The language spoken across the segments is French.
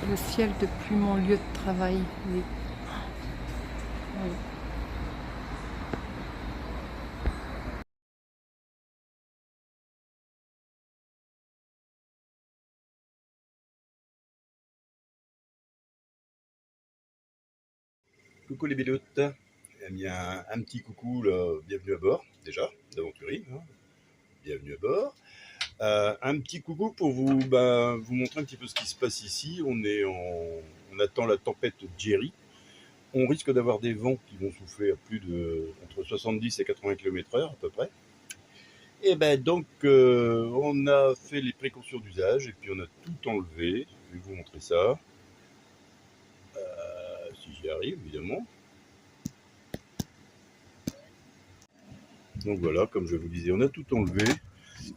le ciel depuis mon lieu de travail. Oui. Oui. Coucou les bélotes, eh bien un petit coucou là, bienvenue à bord déjà, d'Aventurine, hein. Bienvenue à bord. Un petit coucou pour vous montrer un petit peu ce qui se passe ici. On attend la tempête Jerry. On risque d'avoir des vents qui vont souffler à plus de entre 70 et 80 km/h à peu près. Et ben donc on a fait les précautions d'usage et puis on a tout enlevé. Je vais vous montrer ça, si j'y arrive évidemment. Donc voilà, comme je vous disais, on a tout enlevé.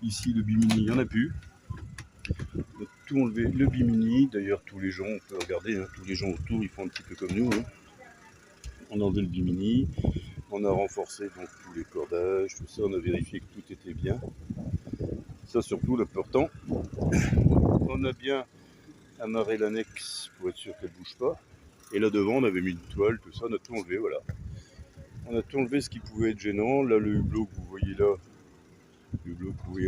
Ici, le bimini, il n'y en a plus. On a tout enlevé, le bimini. D'ailleurs, tous les gens, on peut regarder, hein, tous les gens autour, ils font un petit peu comme nous, hein. On a enlevé le bimini. On a renforcé donc tous les cordages, tout ça. On a vérifié que tout était bien. Ça, surtout, l'important. On a bien amarré l'annexe pour être sûr qu'elle ne bouge pas. Et là devant, on avait mis une toile, tout ça. On a tout enlevé, voilà. On a tout enlevé ce qui pouvait être gênant. Là, le hublot que vous voyez là,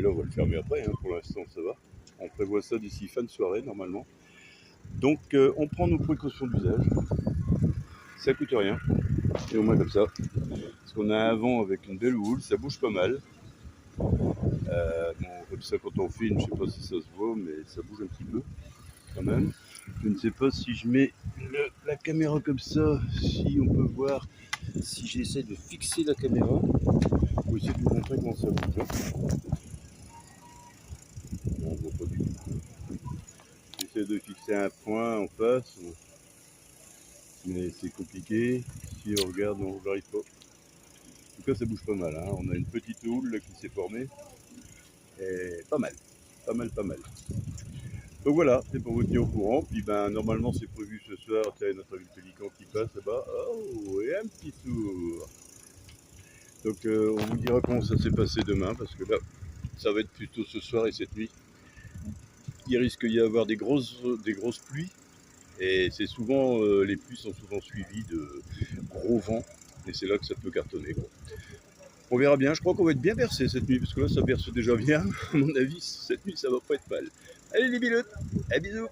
on va le fermer après, hein, pour l'instant, ça va. On prévoit ça d'ici fin de soirée, normalement. Donc, on prend nos précautions d'usage. Ça coûte rien. Et au moins comme ça. Parce qu'on a un vent avec une belle houle, ça bouge pas mal. Bon, comme ça, quand on filme, je sais pas si ça se voit, mais ça bouge un petit peu, quand même. Je ne sais pas si je mets la caméra comme ça, si on peut voir, si j'essaie de fixer la caméra, pour essayer de vous montrer comment ça bouge, hein. On voit pas du tout. J'essaie de fixer un point en face, mais c'est compliqué. Si on regarde, on n'arrive pas. En tout cas, ça bouge pas mal, hein. On a une petite houle là, qui s'est formée. Et pas mal, pas mal, pas mal. Donc voilà, c'est pour vous tenir au courant. Puis ben normalement c'est prévu ce soir, il y a notre ami le pélican qui passe là-bas. Oh, et un petit tour. Donc on vous dira comment ça s'est passé demain, parce que là, ça va être plutôt ce soir et cette nuit. Il risque d'y avoir des grosses pluies. Et c'est souvent, les pluies sont souvent suivies de gros vents. Et c'est là que ça peut cartonner, quoi. On verra bien, je crois qu'on va être bien bercé cette nuit, parce que là ça berce déjà bien. À mon avis, cette nuit ça va pas être mal. Allez les bilotes, à bisous.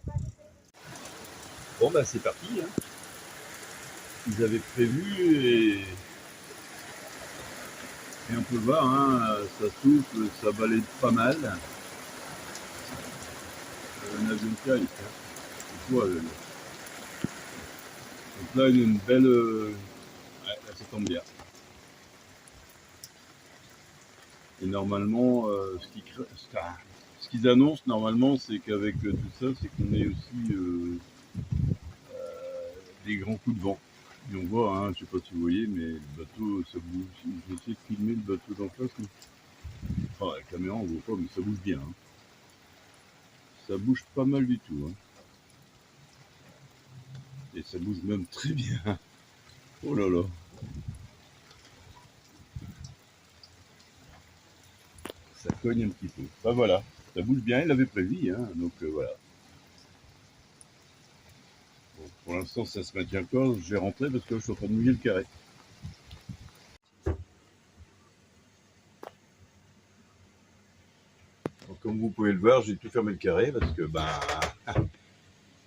Bon bah c'est parti, hein. Ils avaient prévu et on peut voir, hein, ça souffle, ça balaye pas mal. Un avion de caille, hein. C'est quoi, donc là il y a une belle... ouais, là, ça tombe bien. Et normalement, ce qu'ils annoncent normalement, c'est qu'avec tout ça, c'est qu'on ait aussi des grands coups de vent. Et on voit, hein, je sais pas si vous voyez, mais le bateau, ça bouge. Je vais essayer de filmer le bateau d'en face. Enfin, la caméra, on voit pas, mais ça bouge bien, hein. Ça bouge pas mal du tout, hein. Et ça bouge même très bien. Oh là là. Ça cogne un petit peu. Enfin voilà, ça bouge bien, il l'avait prévu, hein, donc voilà. Bon, pour l'instant, ça se maintient encore. Je vais rentrer parce que je suis en train de mouiller le carré. Donc, comme vous pouvez le voir, j'ai tout fermé le carré parce que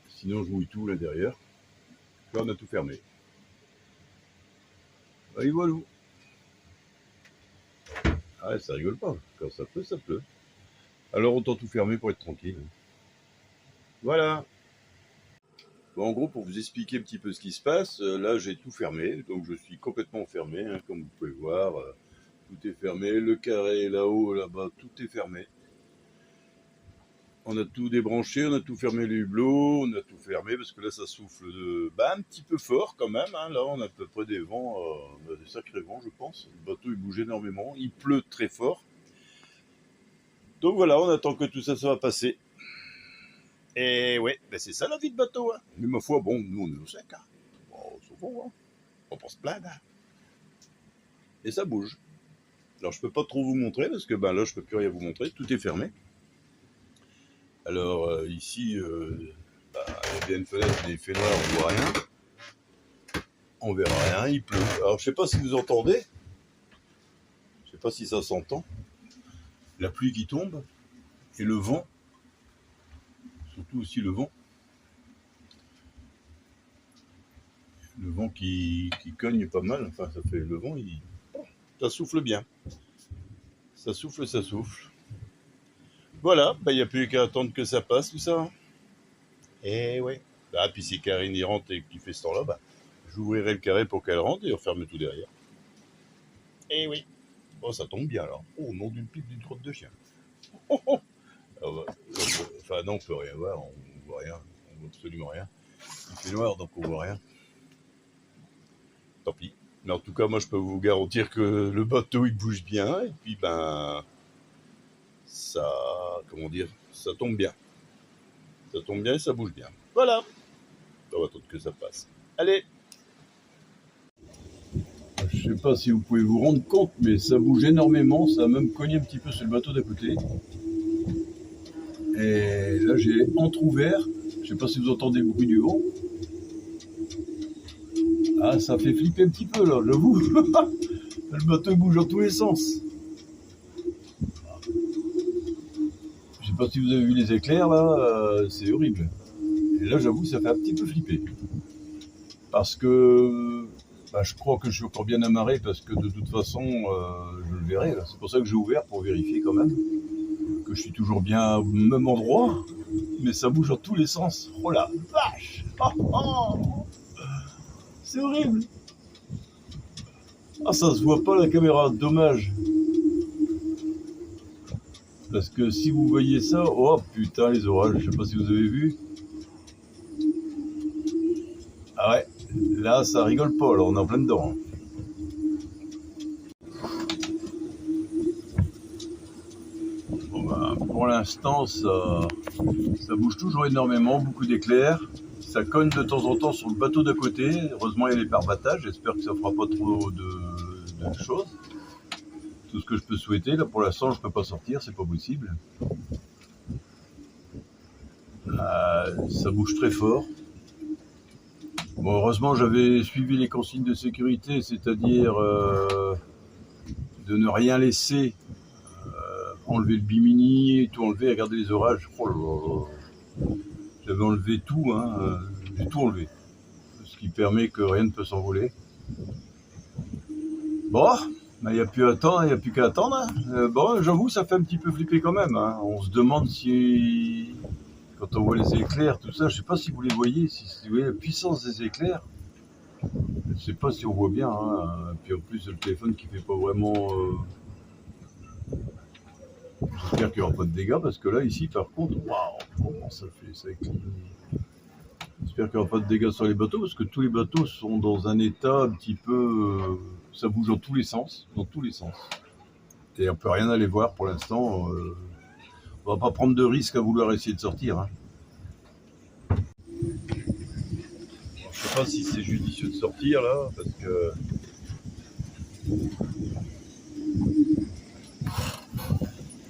sinon je mouille tout là derrière. Là, on a tout fermé. Et voilà. Ah ouais, ça rigole pas. Quand ça pleut, ça pleut. Alors autant tout fermer pour être tranquille. Voilà. Bon, en gros, pour vous expliquer un petit peu ce qui se passe, là j'ai tout fermé, donc je suis complètement fermé, hein, comme vous pouvez voir. Tout est fermé, le carré là-haut, là-bas, tout est fermé. On a tout débranché, on a tout fermé les hublots, on a tout fermé parce que là ça souffle un petit peu fort quand même, hein. Là on a à peu près des vents, on a des sacrés vents je pense. Le bateau il bouge énormément, il pleut très fort. Donc voilà, on attend que tout ça va passer. Et ouais, ben c'est ça la vie de bateau, hein. Mais ma foi, bon, nous on est au sec, hein. Bon, c'est bon, hein. On pense plaindre, hein. Et ça bouge. Alors je peux pas trop vous montrer parce que là je peux plus rien vous montrer, tout est fermé. Alors ici, Il y a bien une fenêtre, mais il fait noir, on voit rien. On verra rien, il pleut. Alors je sais pas si vous entendez. Je sais pas si ça s'entend. La pluie qui tombe et le vent. Surtout aussi le vent. Le vent qui cogne pas mal. Enfin, ça fait le vent, ça souffle bien. Ça souffle, ça souffle. Voilà, il n'y a plus qu'à attendre que ça passe tout ça. Eh ouais. Ah, puis si Karine y rentre et qu'il fait ce temps-là, j'ouvrirai le carré pour qu'elle rentre et on ferme tout derrière. Eh oui. Oh, ça tombe bien alors. Oh, nom d'une pipe d'une crotte de chien. Oh, oh. Enfin, non, on peut rien voir, on voit rien, on voit absolument rien. Il fait noir, donc on voit rien. Tant pis. Mais en tout cas, moi, je peux vous garantir que le bateau, il bouge bien, et puis, ça, comment dire, ça tombe bien. Ça tombe bien et ça bouge bien. Voilà. On va attendre que ça passe. Allez. Je sais pas si vous pouvez vous rendre compte, mais ça bouge énormément. Ça a même cogné un petit peu sur le bateau d'à côté. Et là, j'ai entrouvert. Je sais pas si vous entendez le bruit du vent. Ah, ça fait flipper un petit peu, là, j'avoue. Le bateau bouge dans tous les sens. Je sais pas si vous avez vu les éclairs, là. C'est horrible. Et là, j'avoue, ça fait un petit peu flipper. Parce que je crois que je suis encore bien amarré, parce que de toute façon, je le verrai. C'est pour ça que j'ai ouvert, pour vérifier quand même que je suis toujours bien au même endroit. Mais ça bouge dans tous les sens. Oh la vache! Oh, oh, c'est horrible! Ah, ça se voit pas la caméra, dommage. Parce que si vous voyez ça, oh putain, les orages, je sais pas si vous avez vu. Ah ouais, là ça rigole pas, là on est en plein dedans. Bon, pour l'instant, ça bouge toujours énormément, beaucoup d'éclairs. Ça cogne de temps en temps sur le bateau d'à côté. Heureusement, il y a les pare-battages. J'espère que ça fera pas trop de choses. Tout ce que je peux souhaiter. Là, pour l'instant, je peux pas sortir, c'est pas possible. Ça bouge très fort. Bon, heureusement, j'avais suivi les consignes de sécurité, c'est-à-dire de ne rien laisser, enlever le bimini, tout enlever, regarder les orages. Oh là là. J'avais enlevé tout, j'ai tout enlevé. Ce qui permet que rien ne peut s'envoler. Bon, il n'y a plus qu'à attendre. Bon, j'avoue, ça fait un petit peu flipper quand même. On se demande si, quand on voit les éclairs, tout ça, je sais pas si vous les voyez, si vous voyez la puissance des éclairs. Je sais pas si on voit bien. Puis en plus, le téléphone qui fait pas vraiment. J'espère qu'il n'y aura pas de dégâts parce que là, ici, par contre, waouh, comment ça fait ça éclate. J'espère qu'il n'y aura pas de dégâts sur les bateaux parce que tous les bateaux sont dans un état un petit peu. Ça bouge dans tous les sens, Et on peut rien aller voir pour l'instant. On va pas prendre de risque à vouloir essayer de sortir. Je sais pas si c'est judicieux de sortir là, parce que.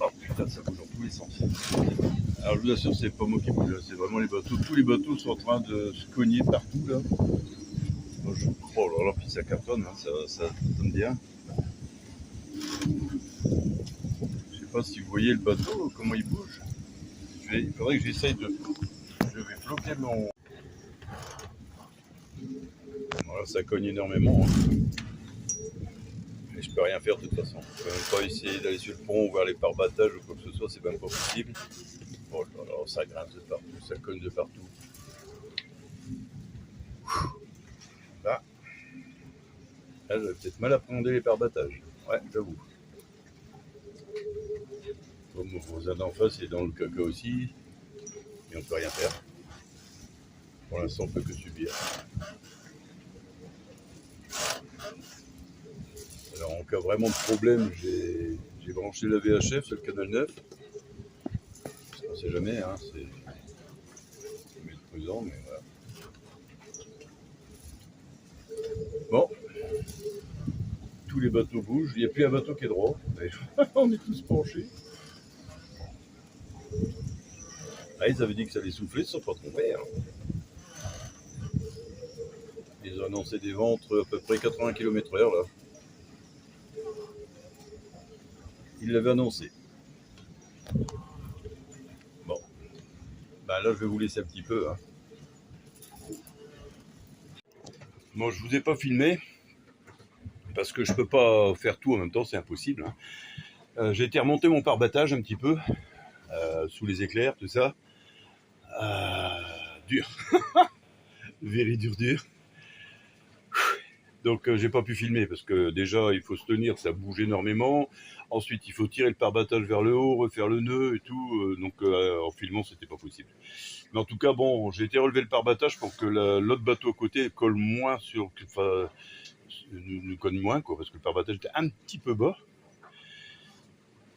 Oh putain, ça bouge dans tous les sens. Alors je vous assure, c'est pas moi qui bouge, c'est vraiment les bateaux. Tous les bateaux sont en train de se cogner partout là. Oh là là, puis ça cartonne, ça donne bien. Je sais pas si vous voyez le bateau, comment il bouge. Il faudrait que j'essaye de. Je vais bloquer mon. Voilà, ça cogne énormément. Mais je peux rien faire de toute façon. Je peux même pas essayer d'aller sur le pont, voir les pare-battages ou quoi que ce soit, c'est même pas possible. Oh là là, ça grince de partout, ça cogne de partout. Là, j'avais peut-être mal appréhendé les pare-battages. Ouais, j'avoue. Bon, mon voisin d'en face il est dans le caca aussi. Et on peut rien faire. Pour l'instant, on peut que subir. Alors, en cas vraiment de problème, j'ai branché la VHF sur le canal 9. On ne sait jamais, c'est prudent, mais voilà. Bon, tous les bateaux bougent, il n'y a plus un bateau qui est droit. On est tous penchés. Ah, ils avaient dit que ça allait souffler, ils ne se sont pas trompés. Hein. Ils ont annoncé des vents entre à peu près 80 km/h là. Ils l'avaient annoncé. Bon, bah là je vais vous laisser un petit peu. Hein. Bon, je vous ai pas filmé parce que je peux pas faire tout en même temps, c'est impossible. Hein. J'ai été remonter mon pare-battage un petit peu sous les éclairs, tout ça. Dur, very dur. Donc j'ai pas pu filmer parce que déjà il faut se tenir, ça bouge énormément. Ensuite il faut tirer le pare-battage vers le haut, refaire le nœud et tout. Donc en filmant c'était pas possible. Mais en tout cas bon, j'ai été relever le pare-battage pour que l'autre bateau à côté colle moins sur, enfin, nous colle moins quoi, parce que le pare-battage était un petit peu bas.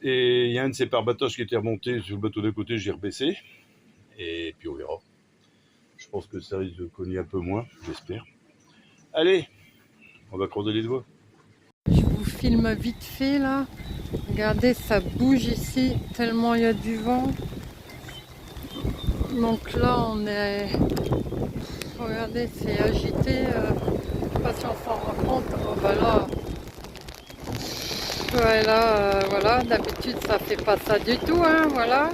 Et il y a un de ces pare-batages qui était remonté sur le bateau d'à côté, j'ai rebaissé. Et puis on verra. Je pense que ça risque de cogner un peu moins, j'espère. Allez, on va croiser les doigts. Je vous filme vite fait là. Regardez, ça bouge ici tellement il y a du vent. Donc là, on est... Regardez, c'est agité. Je sais pas si on s'en rend compte. Oh bah là... Ouais, là, voilà, d'habitude ça fait pas ça du tout, hein, voilà.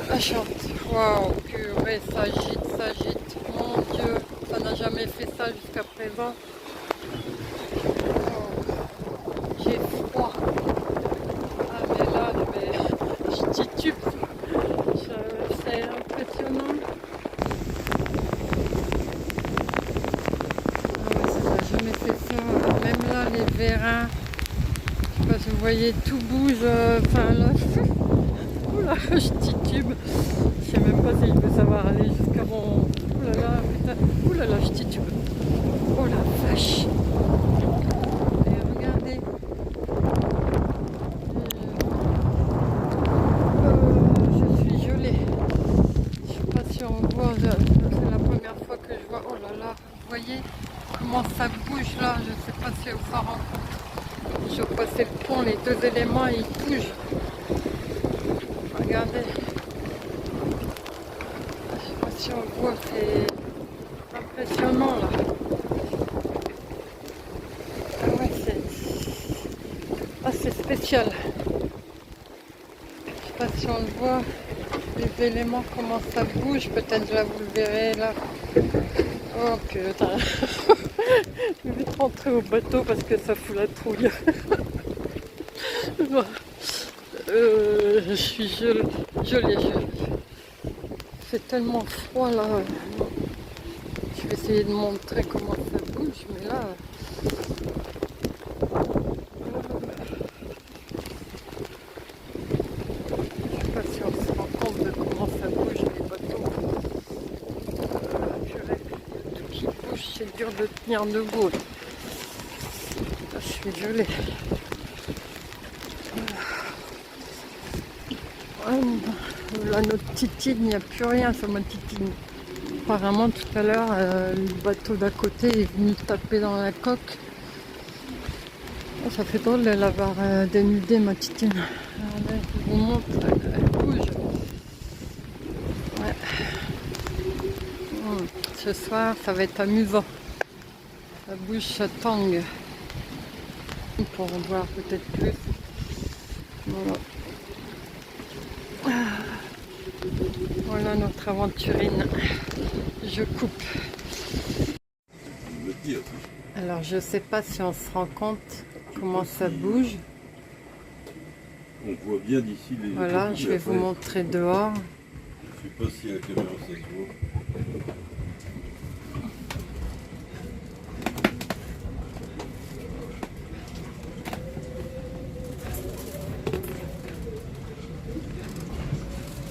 La chante. Waouh, purée, ça agite. Mon Dieu, ça n'a jamais fait ça jusqu'à présent. Oh, j'ai froid. Ah mais là, je titube. C'est impressionnant. Ah ouais, ça n'a jamais fait ça. Même là, les vérins, je sais pas si vous voyez, tout bouge. Enfin là, oula, je titube. Je sais même pas si je peux savoir aller jusqu'à mon... Ouh là là, putain. Ouh là là, je titube. Oh la vache. Et regardez. Je suis gelée. Je sais pas si on voit. C'est la première fois que je vois. Oh là là. Vous voyez comment ça bouge là. Je sais pas si vous s'en rend compte. Je passais le pont, les deux éléments, ils bougent. Regardez. Je sais pas si on voit, c'est impressionnant là. Ah ouais, c'est spécial. Je sais pas si on le voit, les éléments, comment ça bouge. Peut-être là vous le verrez là. Oh putain. Je vais vite rentrer au bateau parce que ça fout la trouille. Je suis gelée. C'est tellement froid là. Je vais essayer de montrer comment ça bouge, mais là... Je sais pas si on se rend compte de comment ça bouge les bateaux. Purée, tout qui bouge, c'est dur de tenir debout. Là, je suis gelée. Là, notre titine, il n'y a plus rien sur ma titine. Apparemment, tout à l'heure, le bateau d'à côté est venu taper dans la coque. Oh, ça fait drôle de l'avoir dénudé, ma titine. Regardez, je vous montre, elle bouge. Ouais. Ce soir, ça va être amusant. Ça bouge, ça tangue. Pour en voir peut-être plus. Voilà. Voilà notre aventurine. Je coupe. Alors je sais pas si on se rend compte comment ça bouge. On voit bien d'ici les... Voilà, je vais vous montrer dehors. Je sais pas si à la caméra ça se voit.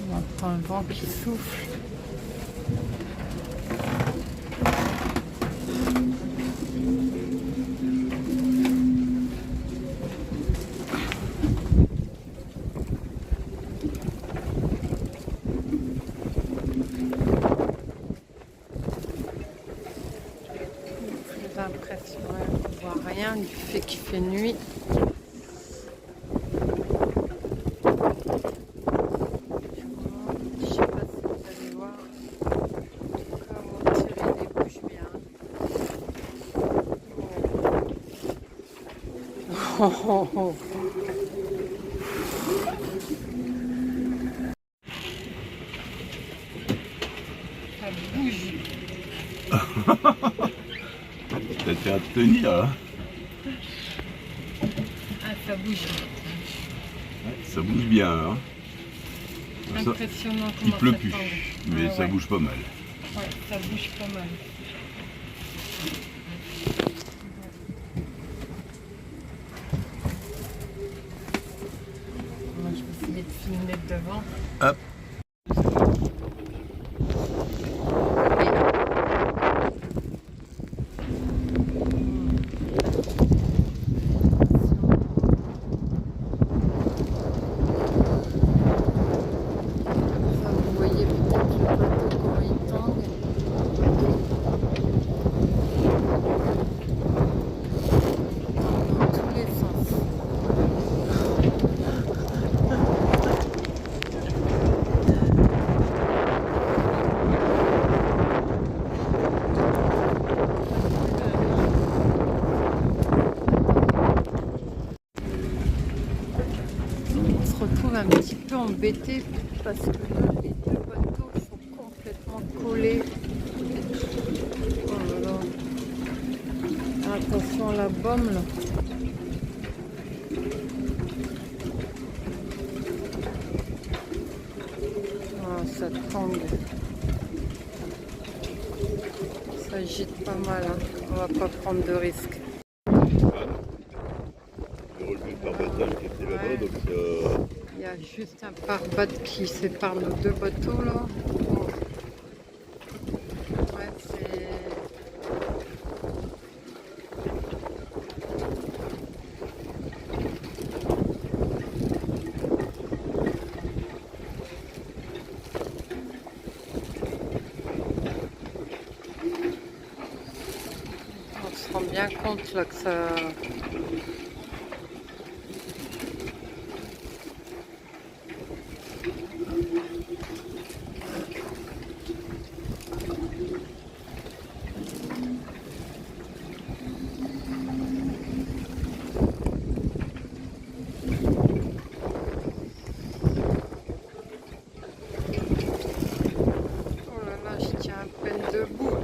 On entend le vent qui souffle. J'ai l'impression qu'on ne voit rien du fait qu'il fait nuit. Je Oh, oh. Ça bouge. T'as intérêt à te tenir là. Ah, ça bouge. Ça bouge bien hein. Impressionnant Il comment pleut ça plus, tend. mais Ah, ça ouais. bouge pas mal. Ouais, ça bouge pas mal. Moi, je vais essayer de filmer devant. Hop. Ça, vous voyez peut-être le bateau comment il tangue. Dans tous les sens. On se retrouve un petit peu embêté parce que là, les deux bateaux sont complètement collés. Oh là là. Attention à la bombe là. Ah, ça tangue. Ça agite pas mal. Hein. On va pas prendre de risques. Le relevé par battage qui était là-bas, Ouais. donc Il y a juste un pare-batte qui sépare nos deux bateaux là. Ouais, c'est... On se rend bien compte là que ça... Oh là là, je tiens à peine debout.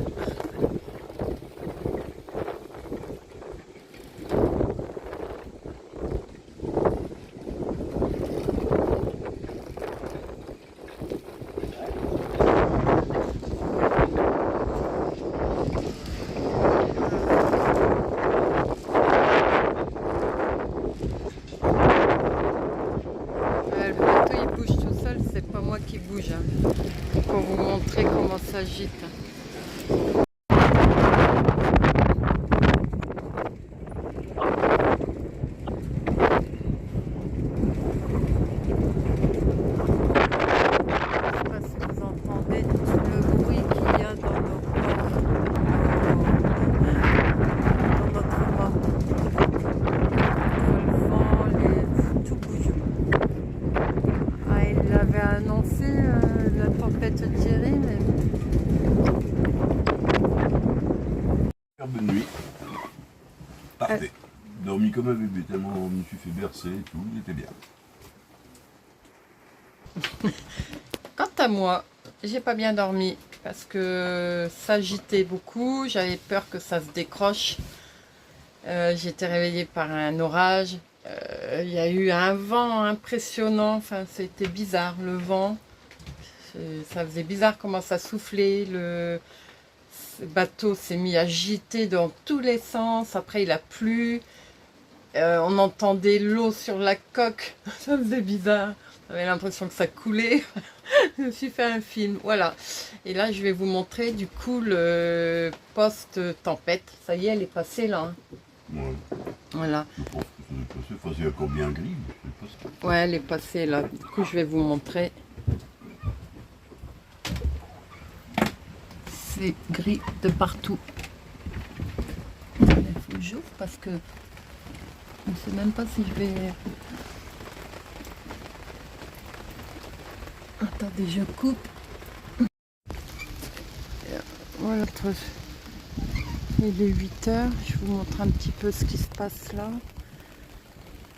Le bateau il bouge tout seul, c'est pas moi qui bouge. Hein. Pour vous montrer comment ça agite. Je sais pas si vous entendez tout le bruit qu'il y a dans notre mât. Le vent, tout bouge. Ah, il l'avait annoncé, la tempête Thierry, mais... bonne nuit. Parfait. Dormi comme un bébé, tellement je me suis fait bercer et tout, j'étais bien. Quant à moi, j'ai pas bien dormi parce que ça agitait beaucoup, j'avais peur que ça se décroche. J'étais réveillée par un orage. Il y a eu un vent impressionnant, enfin c'était bizarre le vent. Ça faisait bizarre comment ça soufflait, le bateau s'est mis à agiter dans tous les sens, après il a plu. On entendait l'eau sur la coque, ça faisait bizarre. J'avais l'impression que ça coulait. Je me suis fait un film, voilà. Et là, je vais vous montrer du coup le post-tempête. Ça y est, elle est passée là. Hein. Ouais. Voilà. Je pense que ça est passé. Enfin, c'est encore bien gris, mais c'est passé. Ouais, elle est passée là. Du coup, je vais vous montrer. C'est gris de partout. Il faut que j'ouvre parce que je ne sais même pas si je vais... Attendez, je coupe. Voilà, il est 8 h. Je vous montre un petit peu ce qui se passe là.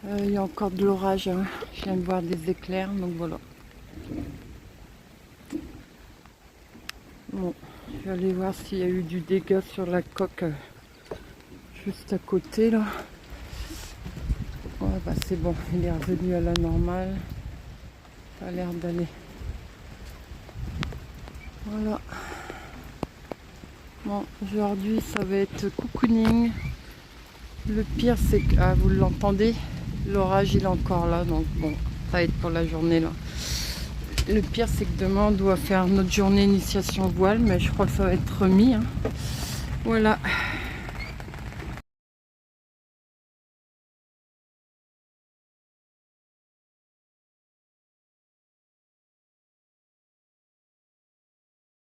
Il y a encore de l'orage, hein. Je viens de voir des éclairs, donc voilà. Bon, je vais aller voir s'il y a eu du dégât sur la coque juste à côté là. Ouais, bah c'est bon, il est revenu à la normale. Ça a l'air d'aller. Voilà. Bon, aujourd'hui ça va être cocooning. Le pire c'est que, ah, vous l'entendez, l'orage il est encore là, donc bon, ça va être pour la journée là. Le pire c'est que demain on doit faire notre journée initiation voile, mais je crois que ça va être remis, hein. Voilà.